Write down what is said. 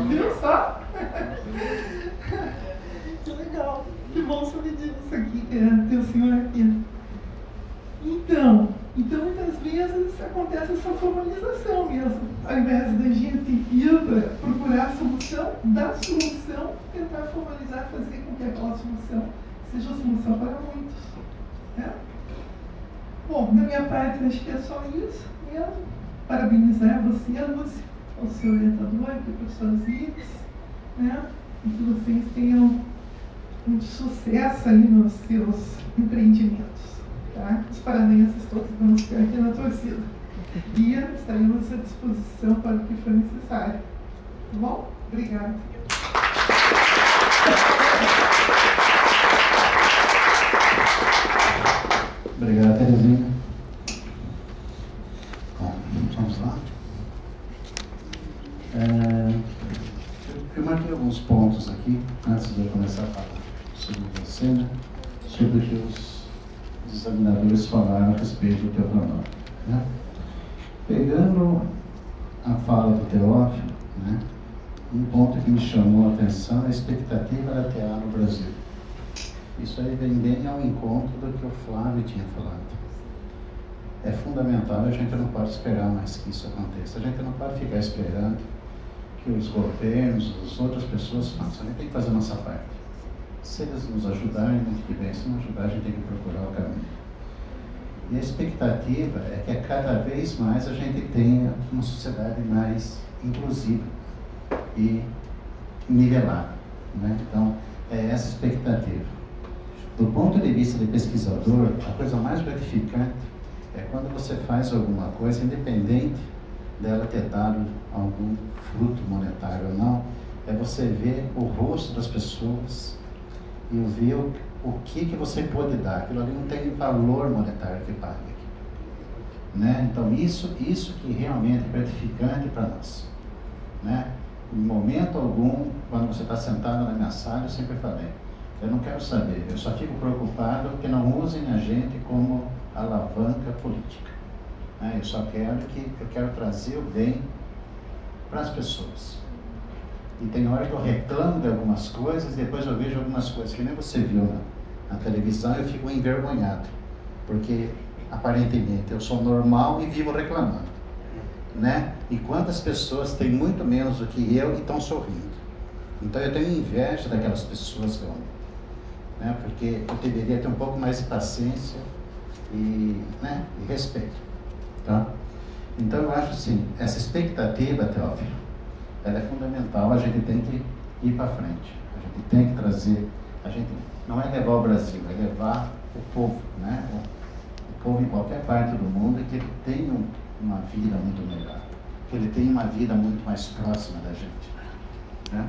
Viu só? Que legal. Que bom saber disso aqui, ter o senhor aqui. Então, muitas vezes acontece essa formalização mesmo. Ao invés da gente ir para procurar a solução, da solução, tentar formalizar, fazer com que aquela solução seja a solução para muitos. Né? Bom, da minha parte, acho que é só isso mesmo. Parabenizar você, Lúcia, ao seu orientador, ao professor Zix, né? E que vocês tenham muito sucesso aí nos seus empreendimentos. Tá? Os paranaenses todos vamos ficar aqui na torcida. E estaremos à disposição para o que for necessário. Tá bom? Obrigada. Obrigado, Terezinha. Bom, vamos lá. Eu marquei alguns pontos aqui, antes de eu começar a falar sobre você, né? Sobre o que os examinadores falaram a respeito do teu pronome. Né? Pegando a fala do Teófilo, né? Um ponto que me chamou a atenção é a expectativa da TA no Brasil. Isso aí vem bem ao encontro do que o Flávio tinha falado. É fundamental, a gente não pode esperar mais que isso aconteça. A gente não pode ficar esperando que os governos, as outras pessoas façam. A gente tem que fazer a nossa parte. Se eles nos ajudarem, muito que bem. Se não ajudar, a gente tem que procurar o caminho. E a expectativa é que cada vez mais a gente tenha uma sociedade mais inclusiva e nivelada. Né? Então, é essa expectativa. Do ponto de vista de pesquisador, a coisa mais gratificante é quando você faz alguma coisa, independente dela ter dado algum fruto monetário ou não, é você ver o rosto das pessoas e ver o que você pode dar. Aquilo ali não tem valor monetário que pague. Né? Então, isso que realmente é gratificante para nós. Né? Em momento algum, quando você está sentado na minha sala, eu sempre falei, eu não quero saber, eu só fico preocupado que não usem a gente como alavanca política. Né? Eu quero trazer o bem para as pessoas. E tem hora que eu reclamo de algumas coisas, e depois eu vejo algumas coisas que nem você viu na televisão, eu fico envergonhado, porque aparentemente eu sou normal e vivo reclamando. Né? E quantas pessoas têm muito menos do que eu e estão sorrindo. Então eu tenho inveja daquelas pessoas, né? Porque eu deveria ter um pouco mais de paciência e respeito. Tá? Então eu acho assim, essa expectativa, Teófilo, ela é fundamental, a gente tem que ir para frente. A gente tem que trazer, a gente não é levar o Brasil, é levar o povo, né? O povo em qualquer parte do mundo, que ele tenha uma vida muito melhor, que ele tenha uma vida muito mais próxima da gente. Né?